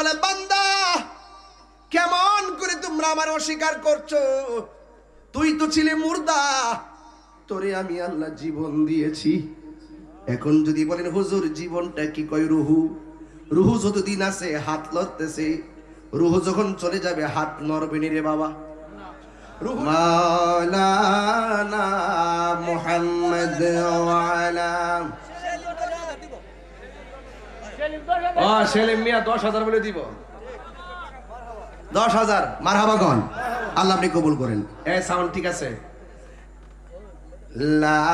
বলে, বান্দা কেমন করে তোমরা আমার অস্বীকার করছো? তুই তো ছিলে মুর্দা, তোরে আমি আল্লাহ জীবন দিয়েছি। এখন যদি বলেন হুজুর জীবনটা কি কয়? রুহু, রুহু যতদিন আছে হাত লড়তেছে, রুহু যখন চলে যাবে হাত নড়বে নি রে বাবা। মাওলানা মুহাম্মদ ওয়ালা সেলিম মিয়া 10,000 বলে দিব। 10,000 মারহাবা গন, আল্লাহ আপনি কবুল করেন। এই সাউন্ড ঠিক আছে? লা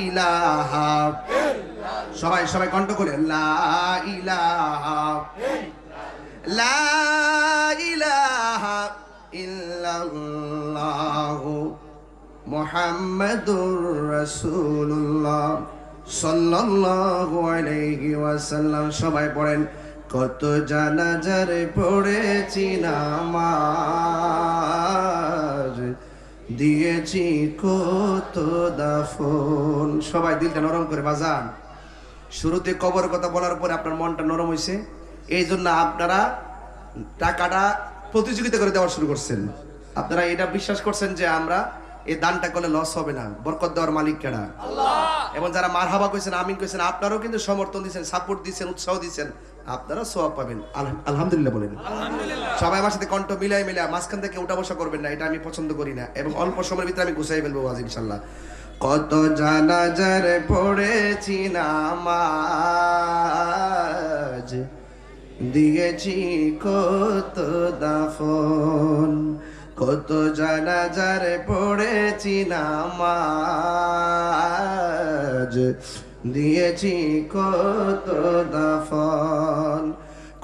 ইলাহা, সবাই সবাই কণ্ঠ করে লা ইলাহা, লা ইলাহা ইল্লাল্লাহু মুহাম্মাদুর রাসূলুল্লাহ সাল্লাল্লাহু আলাইহি ওয়াসাল্লাম। সবাই পড়েন, কত জানাজার পড়েছি নামাজ, দিয়েছি কত দাফন। সবাই দিলটা নরম করে বাজান। শুরুতে কবর কথা বলার পরে আপনার মনটা নরম হয়েছে, এই জন্য আপনারা টাকাটা প্রতিযোগিতা করে দেওয়া শুরু করছেন। আপনারা এটা বিশ্বাস করছেন যে আমরা এই দানটা করলে লস হবে না, বরকত দেওয়ার মালিক কেডা? আল্লাহ। এবং যারা মারহাবা কইছেন, আমিন কইছেন, আপনারাও কিন্তু সমর্থন দিচ্ছেন, সাপোর্ট দিচ্ছেন, উৎসাহ দিচ্ছেন, আপনারা সওয়াব পাবেন। আলহামদুলিল্লাহ বলেন। সবাই আমার সাথে কণ্ঠ মিলাই মাঝখান থেকে উঠা বসা করবেন না, এটা আমি পছন্দ করি না। এবং অল্প সময়ের ভিতরে আমি গুছাই ফেলবো আজ ইনশাল্লাহ। কত জানাজার পড়েছি নামাজ, দিয়েছি কত দাফন, কত জানাজার পড়েছি নামাজ, দিয়েছি কত দাফন।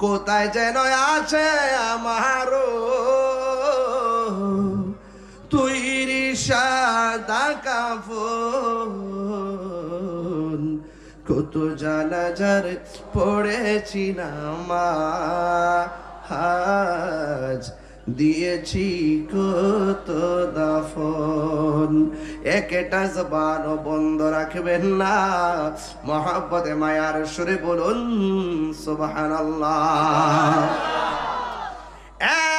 কোথায় যেন আছে আমারও তৈরি সাদা কাফন, কত জানাজার পড়েছি নামাজ, দিয়েছি কত দাফন। একটা জবান বন্ধ রাখবেন না, মহব্বতে মায়ার সুরে বলুন সুবহানাল্লাহ।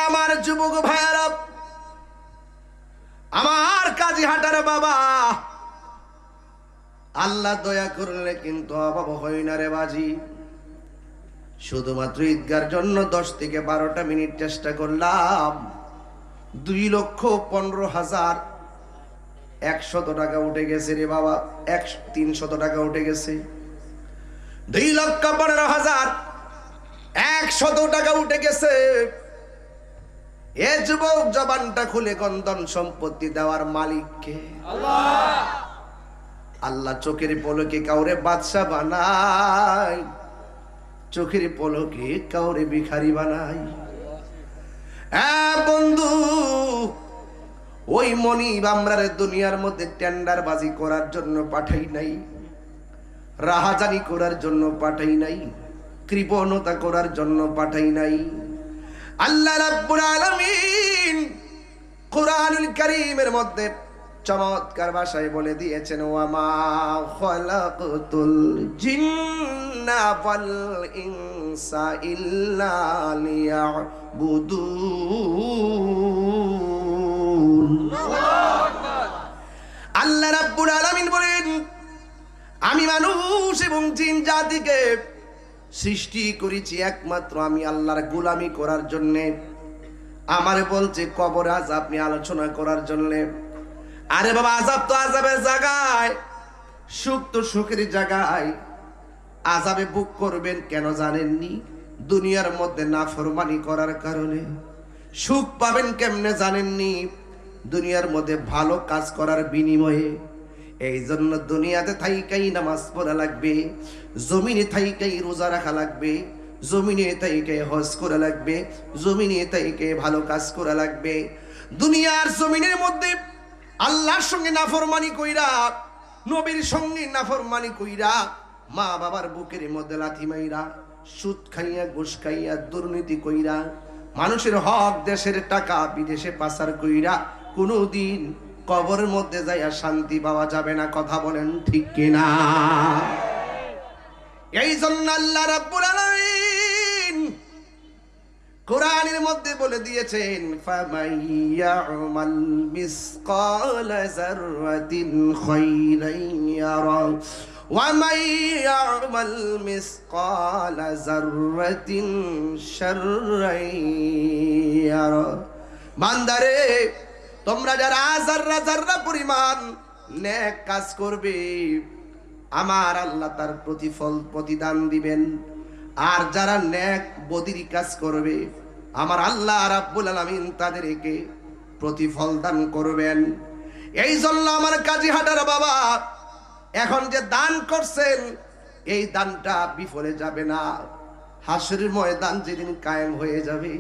আমার যুবক ভাইয়ারা, আমার কাজীহাটার বাবা, আল্লাহ দয়া করলে কিন্তু অভাব হয় না রে বাজি। শুধুমাত্র ঈদগার জন্য 10 থেকে 12টা মিনিট চেষ্টা করলাম, 2,15,100 টাকা উঠে গেছে রে বাবা। 300 টাকা উঠে গেছে। 2,15,100 টাকা উঠে গেছে। এ যুবক জবানটা খুলে গন্ধন সম্পত্তি দেওয়ার মালিককে আল্লাহ। আল্লাহ চোখের পলকে কাউরে বাদশা বানায়, চোখের পলকে কাউরে ভিখারি বানায়। বন্ধু, ওই মনিব আমরারে দুনিয়ার মধ্যে টেন্ডার বাজি করার জন্য পাঠাই নাই, রাহাজানি করার জন্য পাঠাই নাই, কৃপণতা করার জন্য পাঠাই নাই। আল্লাহ রাব্বুল আলামিন কুরআনুল কারীমের মধ্যে চমৎকার ভাষায় বলে দিয়েছেন, ওয়া মা খালাকতুল জিন্না ওয়াল ইনসা ইল্লা লিয়াবুদুন। আল্লাহ রাব্বুল আলামিন বলেন, আমি মানুষ এবং জিন জাতিকে সৃষ্টি করেছি একমাত্র আমি আল্লাহর গোলামি করার জন্য। আমারে বলছে কবর আযাব নিয়ে আলোচনা করার জন্য। আরে বাবা, আযাব তো আযাবের জায়গায়, সুখ তো সুখের জায়গায়। আযাবে বুক করবেন কেন জানেননি? দুনিয়ার মধ্যে নাফরমানি করার কারণে। সুখ পাবেন কেমনে জানেননি? দুনিয়ার মধ্যে ভালো কাজ করার বিনিময়ে। এই জন্য দুনিয়াতে থাইকাই নামাজ পড়া লাগবে, জমিনে থাইকাই রোজা রাখা লাগবে, জমিনে থাইকাই হজ করা লাগবে, জমিনে থাইকাই ভালো কাজ করা লাগবে। দুনিয়ার জমিনের মধ্যে আল্লাহর সঙ্গে নাফরমানি কইরা, নবীর সঙ্গে নাফরমানি কইরা, মা বাবার বুকের মধ্যে লাথি মাইরা, সুদ খাইয়া ঘুষ খাইয়া দুর্নীতি কইরা, মানুষের হক দেশের টাকা বিদেশে পাচার কইরা কোনোদিন কবরের মধ্যে যাইয়া শান্তি পাওয়া যাবে না। কথা বলেন ঠিক কিনা? এই জন্য আল্লাহ রাব্বুল আলামিন কালামের মধ্যে বলে দিয়েছেন, ফামাইয়ামাল মিসকালা যাররাতিন খায়রান ইয়ারা ওয়া মাইয়ামাল মিসকালা যাররাতিন শাররান ইয়ারা। বান্দারে, তোমরা যারা যাররা যাররা পরিমাণ নেক কাজ করবে, আমার আল্লাহ তার প্রতিদান দিবেন। আর যারা নেক বদির কাজ করবে, আমার আল্লাহ রাব্বুল আলামিন তাদেরকে প্রতিফল দান করবেন। এই জন্য আমার কাজী হাটার বাবা, এখন যে দান করছেন, এই দানটা বিফলে যাবে না। হাসরের ময়দান যেদিন কায়েম হয়ে যাবে,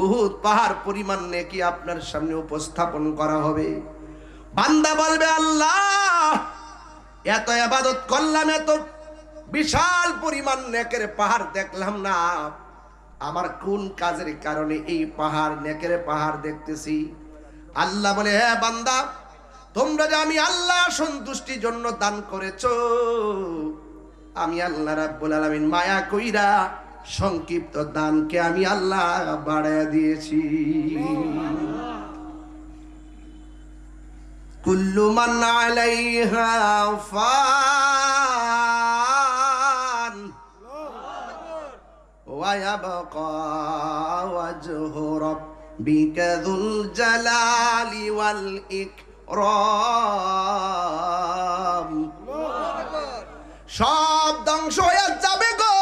উহুদ পাহাড় পরিমাণ নেকি আপনার সামনে উপস্থাপন করা হবে। বান্দা বলবে, আল্লাহ এত ইবাদত করলাম, এত বিশাল পরিমাণ নেকের পাহাড় দেখলাম না, আমার কোন কাজের কারণে এই পাহাড়, নেকের পাহাড় দেখতেছি? আল্লাহ বলে, হ্যাঁ বান্দা, তোমরা যে আমি আল্লাহ সন্তুষ্টির জন্য দান করেছো, আমি আল্লাহ রাব্বুল আলামিন মায়া কইরা সংক্ষিপ্ত দানকে আমি আল্লাহ বাড়ায় দিয়েছি। কুল্লু মান আলাইহা ফান ওয়া ইয়াবকা ওয়াজহু রাব্বিকা যুল জালালি ওয়াল ইকরাম। সব ধ্বংস হয়ে যাবে গো,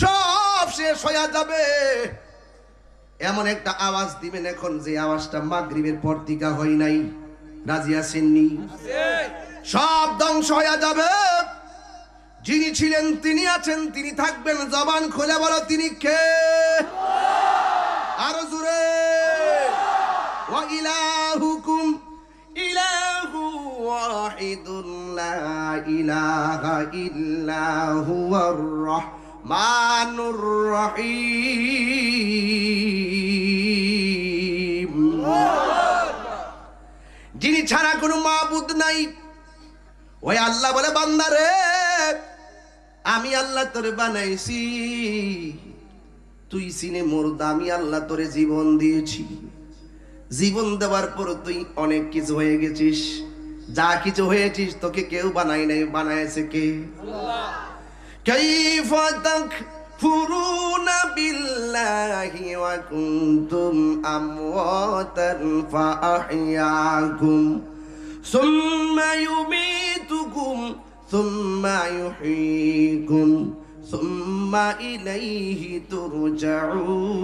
সব শেষ হয়ে যাবে। এমন একটা আওয়াজ দিবেন এখন, যে আওয়াজটা মাগরিবের পর থেকে হয় নাই। রাজি আছেননি? সব ধ্বংস হয়ে যাবে। যিনি ছিলেন তিনি আছেন, তিনি থাকবেন। জবান খুলে বলো, তিনি কে? আরো জোরে, ওয়া ইলাহুকুম ইলাহু ওয়াহিদুন লা ইলাহা ইল্লা হুয়ার রাহমানুর রহিম। যিনি ছাড়া কোনো মাবুদ নাই, ওই আল্লাহ বলে, বান্দারে আমি আল্লাহ তোরে বানাইছি, তুই সিনে মুর্দা, আমি আল্লাহ তোরে জীবন দিয়েছি। জীবন দেওয়ার পর তুই অনেক কিছু হয়ে গেছিস। যা কিছু হয়েছিস তোকে কেউ বানাই নাই, বানাইছে কে? আল্লাহ। কাইফা তাকফুরুনা বিল্লাহি ওয়া কুনতুম আমওয়াতান ফাআহইয়াকুম সুম্মা ইউমীতুকুম সুম্মা ইউহয়ীকুম সুম্মা ইলাইহি তুরজাউন।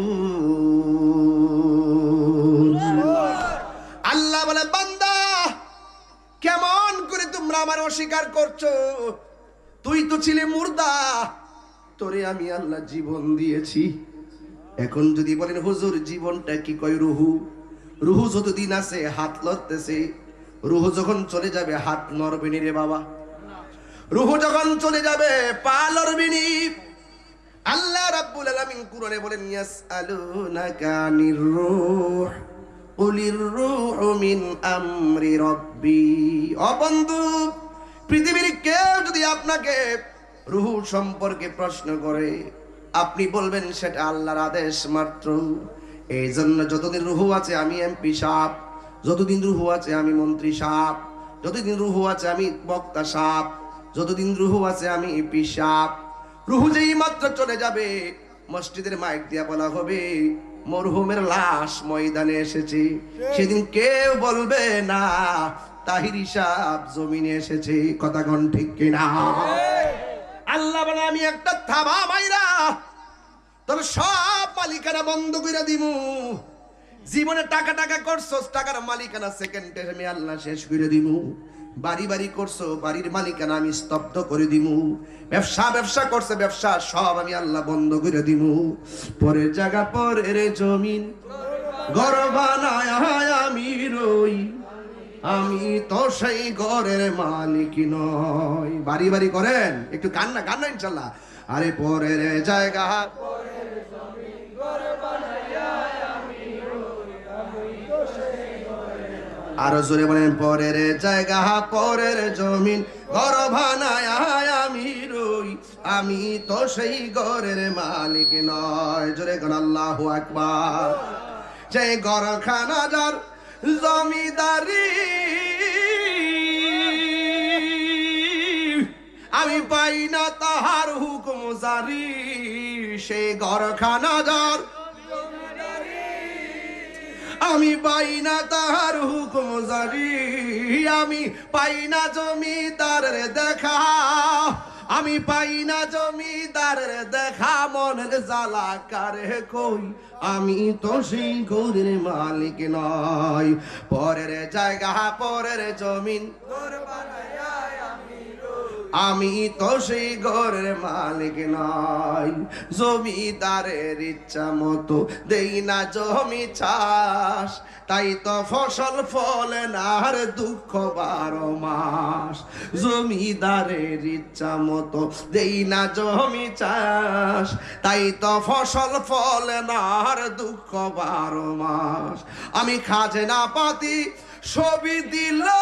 আল্লাহ বলে, বান্দা কেমন করে তোমরা আমার অস্বীকার করছো? তুই তো ছিলে মুর্দা, তোরে আমি আল্লাহ জীবন দিয়েছি। এখন যদি বলেন হুজুর জীবনটা কি কয়? রুহু, রুহু যতদিন আছে হাত লড়তেছে, রুহু যখন চলে যাবে হাত নড়বে নি রে বাবা। রুহু যখন চলে যাবে পা লড়বে নি। আল্লাহ রাব্বুল আলামিন কুরআনে বলেন, ইয়াসআলুনাকা আনির রূহ কুলির রূহু মিন আমরি রাব্বি। ও বন্ধু, পৃথিবীর কেউ যদি আপনাকে রূহ সম্পর্কে প্রশ্ন করে, আপনি বলবেন সেটা আল্লাহর আদেশ মাত্র। এই জন্য যতদিন রূহ আছে আমি এমপি সাহেব, যতদিন রূহ আছে আমি মন্ত্রী সাহেব, যতদিন রূহ আছে আমি বক্তা সাহেব, যতদিন রূহ আছে আমি এমপি সাহেব। রূহ যেই মাত্র চলে যাবে, মসজিদের মাইক দিয়া বলা হবে মরহুমের লাশ ময়দানে এসেছে। সেদিন কেউ বলবে না তাহিরি সাহেব জমিনে এসেছে। কথা কোন ঠিক কিনা? আল্লাহ বলে, আমি একটা থাবা মাইরা তোর সব মালিকানা বন্ধ করে দিমু। জীবনে টাকা টাকা করছস, টাকার মালিকানা সেকেন্ডে আমি আল্লাহ শেষ করে দিমু। বাড়ি বাড়ি করছো, বাড়ির মালিকানা আমি স্তব্ধ করে দিমু। ব্যবসা করছে, ব্যবসা সব আমি আল্লাহ বন্ধ করে দিমু। পরের জায়গা পরের জমিন ঘর বানায় আমি রই, আমি তো সেই ঘরের মালিক নই। বাড়ি বাড়ি করেন, একটু কান্না কান্না ইনশাল্লাহ। আরে পরের জায়গা আরো জোরে বলেন, পরের জায়গা পরের জমিন ঘর বানায় আমি রই, আমি তো সেই ঘরের মালিক নয়। জোরে কোন আল্লাহু আকবার। যে ঘরখানা যার জমিদারি আমি পাই না তাহার হুকুম জারি। সেই ঘরখানা যার আমি পাই না তাহার হুকুম জারি। আমি পাই না জমিদারের দেখা, আমি পাই না জমিদারের দেখা। মনের জ্বালা কারে কই, আমি তো সেই ঘরের মালিক নয়। পরের জায়গা পরের জমিন আমি তো সেই ঘরের মালিক নয়। জমিদারের ইচ্ছা মতো দেই না জমি চাষ, তাই তো ফসল ফলে না আর দুঃখ 12 মাস। জমিদারের ইচ্ছা মতো দেই না জমি চাষ, তাই তো ফসল ফলে না আর দুঃখ 12 মাস। আমি খাজনা পাতি সবই দিলাম,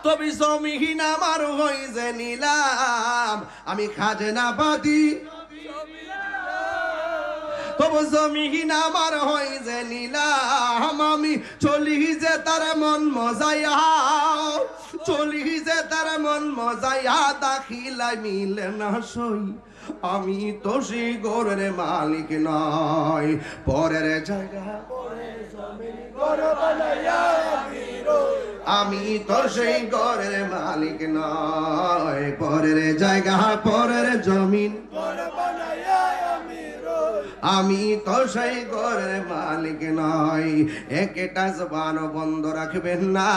তবে জমিহীন আমার হই যে নিলাম। আমি খাজনা পাতি তবু জমিহীন আমার হই যে নিলাম। আমি চলি যে তার মন মজাইয়া, চলি যে তার মন মজাইয়া। দাখিলাই মিলে না সই, আমি তো সেই ঘরের মালিক নয়। পরের জায়গা আমি তো সেই ঘরের মালিক নয়। পরের জায়গা পরের জমিন আমি তো সেই ঘরের মালিক নয়। একটা জবান বন্ধ রাখবেন না,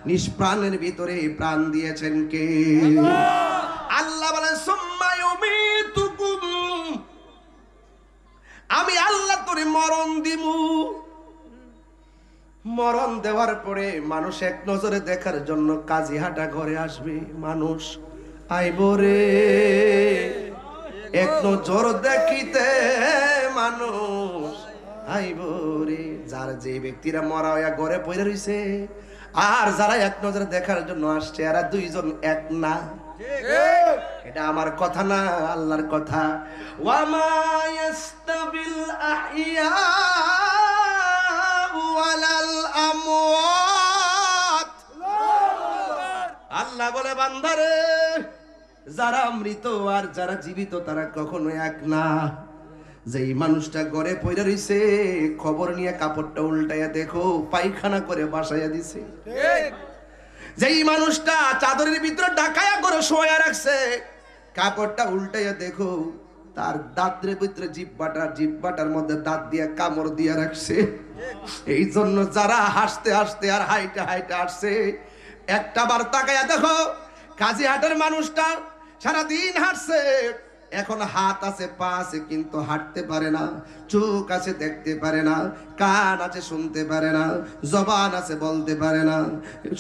নিষ্প্রাণের ভিতরে প্রাণ দিয়েছেন কে? আল্লাহ বলেন সুম্মা ইউমিতুকুম, আমি আল্লাহ তোরে মরণ দিমু। মরণ দেওয়ার পরে মানুষ এক নজরে দেখার জন্য কাজীহাটা ঘরে আসবে। মানুষ আইব রে এক নজর দেখিতে, মানুষ আইব রে। যার যে ব্যক্তিরা মরা হইয়া ঘরে পড়ে রইছে আর যারা এক নজর দেখার জন্য আসছে, এরা দুইজন এক না। এটা আমার কথা না, আল্লাহর কথা। ওয়ামা ইয়াস্তাবিল আহইয়া ওয়ালাল আমওয়াত। আল্লাহ বলে বান্দারে, যারা মৃত আর যারা জীবিত তারা কখনো এক না। যেই মানুষটা ঘরে পড়ে রইছে, খবর নিয়ে কাপড়টা উল্টাইয়া দেখো পায়খানা করে বাসাইয়া দিছে। যেই মানুষটা চাদরের ভিতরে ঢাকায়া করে শোয়া রাখছে, কাপড়টা উল্টাইয়া দেখো তার দাঁতের ভিতরে জিহ্বাটার মধ্যে দাঁত দিয়ে কামড় দিয়ে রাখছে। এই জন্য যারা হাসতে হাসতে আর হাইটে হাইটে আসছে, একটা বার তাকায়া দেখো কাজীহাটের মানুষটা সারাদিন হাঁটছে, এখন হাত আছে পা আছে কিন্তু হাঁটতে পারে না, চোখ আছে দেখতে পারে না, কান আছে শুনতে পারে না, জবান আছে বলতে পারে না,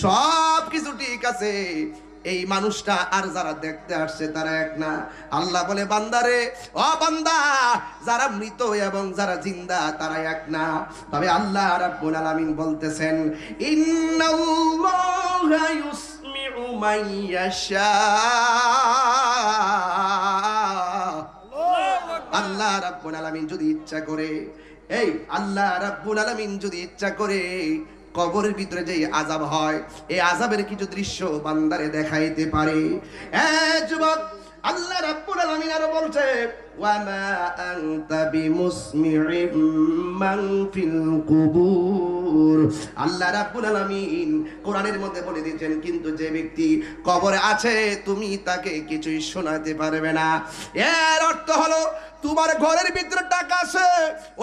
সব কিছু ঠিক আছে। এই মানুষটা আর যারা দেখতে আসছে তারা এক না। আল্লাহ বলে বান্দারে, ও বান্দা, যারা মৃত এবং যারা জিন্দা তারা এক না। তবে আল্লাহ রাব্বুল আলামিন বলতেছেন, ইন্নাল্লাহা ইউসমিউ মান ইয়াশা। আল্লাহ রাব্বুল আলামিন যদি ইচ্ছা করে, এই আল্লাহ রাব্বুল আলামিন যদি ইচ্ছা করে কবরের ভিতরে যে আযাব হয়, এই আযাবের কিছু দৃশ্য বান্দারে দেখাইতে পারে। যুবক, আল্লাহ রাব্বুল আলামিন আরো বলছে, ওয়া মা আনতা বিমুসমি'in মান ফিল কুবুর। আল্লাহ রাব্বুল আলামিন কোরআনের মধ্যে বলে দিয়েছেন, কিন্তু যে ব্যক্তি কবরে আছে তুমি তাকে কিছুই শোনাতে পারবে না। এর অর্থ হলো তোমার ঘরের ভিতরে টাকা আছে,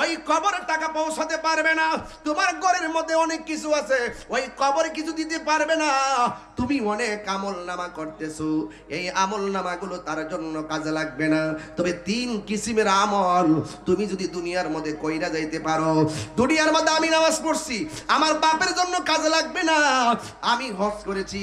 ওই কবরে টাকা পৌঁছাতে পারবে না। তোমার ঘরের মধ্যে অনেক কিছু আছে, ওই কবরে কিছু দিতে পারবে না। তুমি অনেক আমল নামা করতেছো, এই আমল নামাগুলো তার জন্য কাজে লাগবে না। তবে 3 কিসিমের আমল তুমি যদি দুনিয়ার মধ্যে কইরা যাইতে পারো, দুনিয়ার মধ্যে আমি নামাজ পড়ছি আমার বাপের জন্য কাজে লাগবে না, আমি হজ করেছি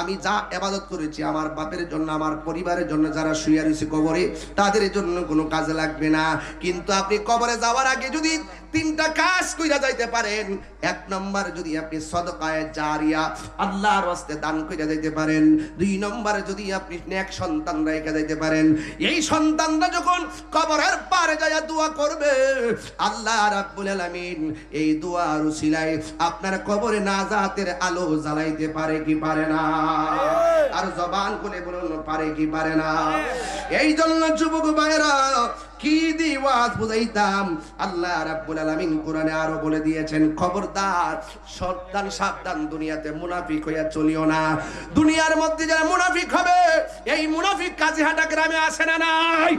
আমি যা ইবাদত করেছি আমার বাপের জন্য, আমার পরিবারের জন্য, যারা শুয়ে রয়েছে কবরে তাদের জন্য কোনো কাজে লাগবে না। কিন্তু আপনি কবরে যাওয়ার আগে যদি তিনটা কাজ কইরা যাইতে পারেন। এক নম্বর যদি আপনি সদকায়ে জারিয়া আল্লাহর রাস্তায় দান কইরা যাইতে পারেন। দুই নম্বর যদি আপনি নেক সন্তান রেখে যাইতে পারেন। এই সন্তানরা যখন কবরের পারে যায় দোয়া করবে, আল্লাহ রাব্বুল আলামিন এই দোয়ার উসিলায় আপনার কবরে নাজাতের আলো জ্বালাইতে পারে কি পারে না? আর জবান খুলে বলুন পারে কি পারে না? এই জন্য যুবক ভাইরা কি দিওয়াজ বুঝাইতাম, আল্লাহ রাব্বুল আলামিন কোরআনে আরো বলে দিয়েছেন, খবরদার সাবধান সাবধান, দুনিয়াতে মুনাফিক হইয়া চলিও না। দুনিয়ার মধ্যে যারা মুনাফিক হবে, এই মুনাফিক কাজীহাটা গ্রামে আসে না নাই?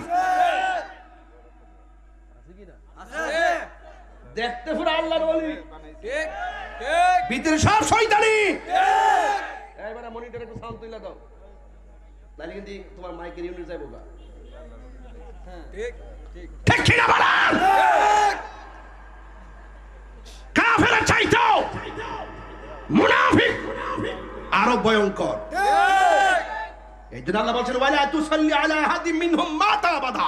আছে। দেখতে পুরো আল্লাহর ওলি, ঠিক ঠিক, ভিতরে সব শয়তানি। ঠিক, এবারে মনিটরে একটু সাউন্ড তুইলা দাও, তাহলে কিন্তু তোমার মাইকের ইউনিট যাইবো গা। হ্যাঁ ঠিক ঠিক ঠিক কি না বলেন? ঠিক, কাফের চাইতো মুনাফিক আরো ভয়ঙ্কর। ঠিক, এই জন্য আল্লাহ বলছেন ওয়ালা তুসাল্লি আলা আহাদিম মিনহুম মাতা আবাদা।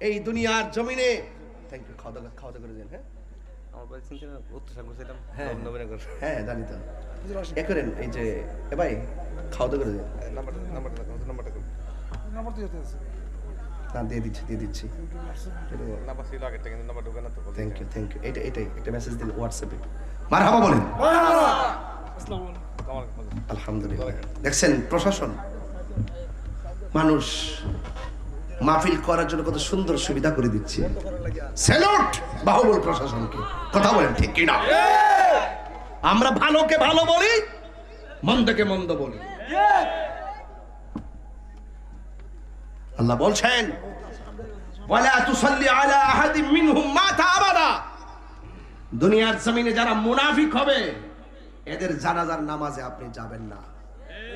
এই দুনিয়ার জমিনে থ্যাংক ইউ, খাওয়া দাওয়া করে দেন। হ্যাঁ আমার বাড়ি চিন্তা উত্তর সাগর ছিলাম। হ্যাঁ নবীনগর। হ্যাঁ জানি তো এ করেন, এই যে এ ভাই খাওয়া দাওয়া করে দেন। নাম্বারটা যেতে আছে না, দিয়ে দিচ্ছি। নাম্বার ছিল আগেরটা, কিন্তু নাম্বার ঢোকে না তো। থ্যাংক ইউ এটাই একটা মেসেজ দিন হোয়াটসঅ্যাপে। মারহাবা বলেন। আসসালামু আলাইকুম। আলহামদুলিল্লাহ। দেখছেন প্রশাসন মানুষ মাহফিল করার জন্য কত সুন্দর সুবিধা করে দিচ্ছে। স্যালুট বাহুবল প্রশাসনকে। কথা বলেন ঠিক কি না? আমরা ভালোকে ভালো বলি, মন্দকে মন্দ বলি। আল্লাহ বলছেন ওয়ালা তুসাল্লি আলা আহাদিম মিনহুম মাতা আবাদা। দুনিয়ার জমিনে যারা মুনাফিক হবে, এদের জানাজার নামাজে আপনি যাবেন না।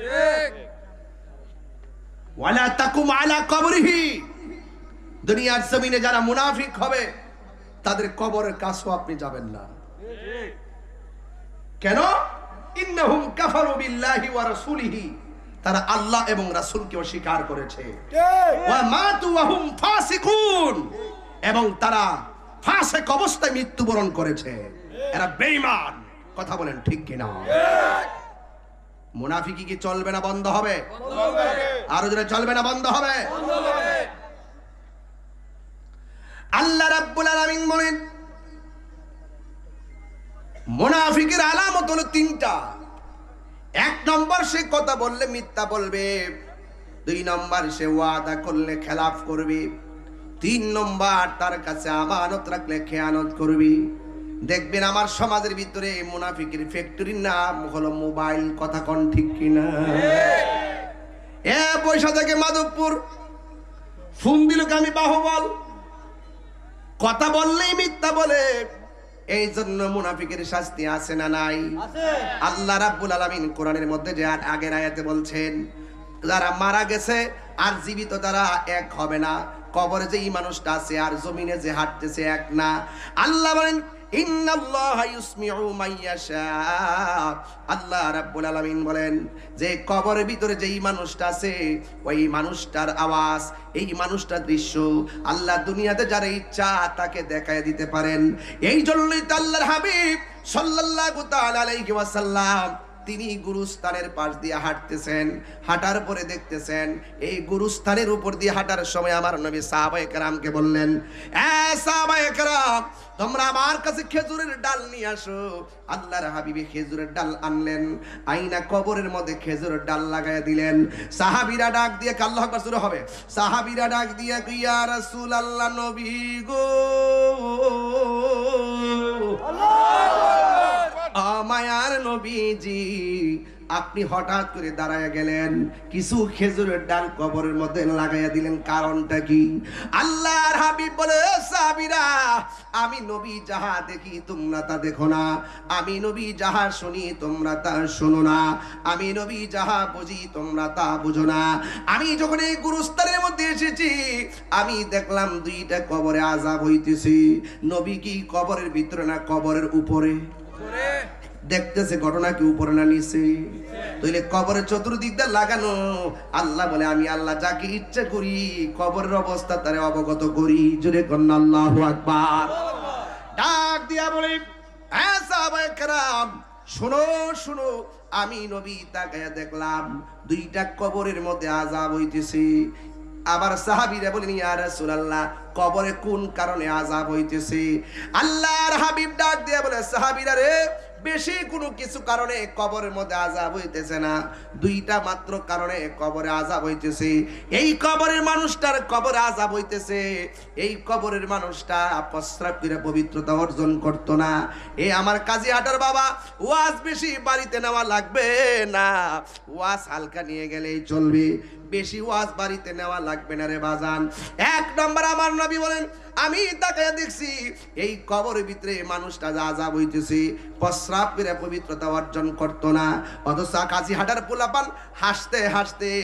ঠিক, ওয়ালা তাকুম আলা কবরিহি। দুনিয়ার জমিনে যারা মুনাফিক হবে, তাদের কবরের কাছেও আপনি যাবেন না। কেন? ইন্নাহুম কাফারু বিল্লাহি ওয়া রাসূলিহি, তারা আল্লাহ এবং রাসূলকে অস্বীকার করেছে। ওয়া মাতু ওয়া হুম ফাসিকুন, এবং তারা ফাসিক অবস্থায় মৃত্যুবরণ করেছে। এরা বেঈমান। কথা বলেন ঠিক কি না? মুনাফিকি কি চলবে না বন্ধ হবে? আরো জোরে চলবে না বন্ধ হবে? আল্লাহ রাব্বুল আলামিন বলেন মুনাফিকের আলামত হলো তিনটা। এক নম্বর, সে কথা বললে মিথ্যা বলবে। দুই নম্বর, সে ওয়াদা করলে খেলাফ করবে। তিন নম্বর, তার কাছে আমানত রাখলে খেয়ানত করবে। দেখবেন আমার সমাজের ভিতরে মুনাফিকের ফ্যাক্টরির নাম হলো মোবাইল। কথা কোন ঠিক কিনা? পয়সা থেকে মাধবপুর ফোন দিল আমি বাহুবল, কথা বললেই মিথ্যা বলে। এই জন্য মুনাফিকের শাস্তি আছে না নাই? আল্লাহ রাব্বুল আলামিন কোরআনের মধ্যে যে আগের আয়াতে বলছেন, যারা মারা গেছে আর জীবিত তারা এক হবে না। কবরে যে এই মানুষটা আছে আর জমিনে যে হাঁটতেছে এক না। আল্লাহ বলেন ইন্নাল্লাহা ইউসমিউ মাইয়াশা। আল্লাহ রাব্বুল আলামিন বলেন যে কবরের ভিতরে যেই মানুষটা আছে, ওই মানুষটার আওয়াজ, এই মানুষটার দৃশ্য আল্লাহ দুনিয়াতে যারা ইচ্ছা তাকে দেখায় দিতে পারেন। এই জন্যই তো আল্লাহর হাবিব সাল্লাল্লাহু তাআলা আলাইহি ওয়াসাল্লাম তিনি গুরুস্থানের পাশ দিয়ে হাঁটতেছেন। হাঁটার পরে দেখতেছেন এই গুরুস্থানের উপর দিয়ে হাঁটার সময় আমার নবী সাহাবায়ে কেরামকে বললেন, সাহাবায়ে কেরাম তোমরা আমার কাছে খেজুরের ডাল নিয়ে আসো। আল্লাহর হাবিবে খেজুরের ডাল আনলেন, আইনা কবরের মধ্যে খেজুরের ডাল লাগাইয়া দিলেন। সাহাবীরা ডাক দিয়ে, আল্লাহু আকবার শুরু হবে, সাহাবীরা ডাক দিয়ে ইয়া রাসূলুল্লাহ, নবী গো, মায়ার নবীজি, আপনি হঠাৎ করে দাঁড়ায় গেলেন, কিছু খেজুরের ডাল কবরের মধ্যে লাগাইয়া দিলেন, কারণটা কি? আল্লাহর হাবিব বলে, সাহাবীরা আমি নবী যাহা দেখি তোমরা তা দেখো না, আমি নবী যাহা শুনি তোমরা তা শোনো না, আমি নবী যাহা বুঝি তোমরা তা বুঝো না। আমি যখন এই গুরুস্থানের মধ্যে এসেছি, আমি দেখলাম দুইটা কবরে আযাব হইতেছে। নবী কি কবরের ভিতরে না কবরের উপরে? দেখতেছে ঘটনা কি উপরে না নিচে? তাইলে কবরের চতুর্দিক দিয়ে লাগানো। আল্লাহ বলে আমি আল্লাহ যাকে ইচ্ছা করি কবরের অবস্থা তারে অবগত করি। জোরে কন্না আল্লাহু আকবার। ডাক দিয়া বলে, হ্যাঁ সাহাবায়ে কেরাম, শোনো শোনো, আমি নবী তাকায়া দেখলাম দুইটা কবরের মধ্যে আযাব হইতেছে। আবার সাহাবীরা বলেন, ইয়া রাসূলুল্লাহ, কবরে কোন কারণে আযাব হইতেছে? আল্লাহর হাবিব ডাক দিয়া বলে, সাহাবীরা রে, বেশি কোনো কিছু কারণে কবরের মধ্যে আযাব হইতেছে না, দুইটা মাত্র কারণে কবরে আযাব হইতেছে। এই কবরের মানুষটার কবরে আযাব হইতেছে, এই কবরের মানুষটা প্রস্রাব করে পবিত্রতা অর্জন করত না। এই আমার কাজী হাটার বাবা, ওয়াজ বেশি বাড়িতে নেওয়া লাগবে না, ওয়াজ হালকা নিয়ে গেলেই চলবে, বেশি ওয়াজ বাড়িতে নেওয়া লাগবে না রে বাজান। এক নম্বর আমার নবী বলেন, আমি তাকায়া দেখছি এই কবরের ভিতরে মানুষটা যা আযাব হইতেছে, প্রস্রাব করে পবিত্রতা অর্জন করতো না, অথচ কাজী হাটার পোলাপান হাসতে হাসতে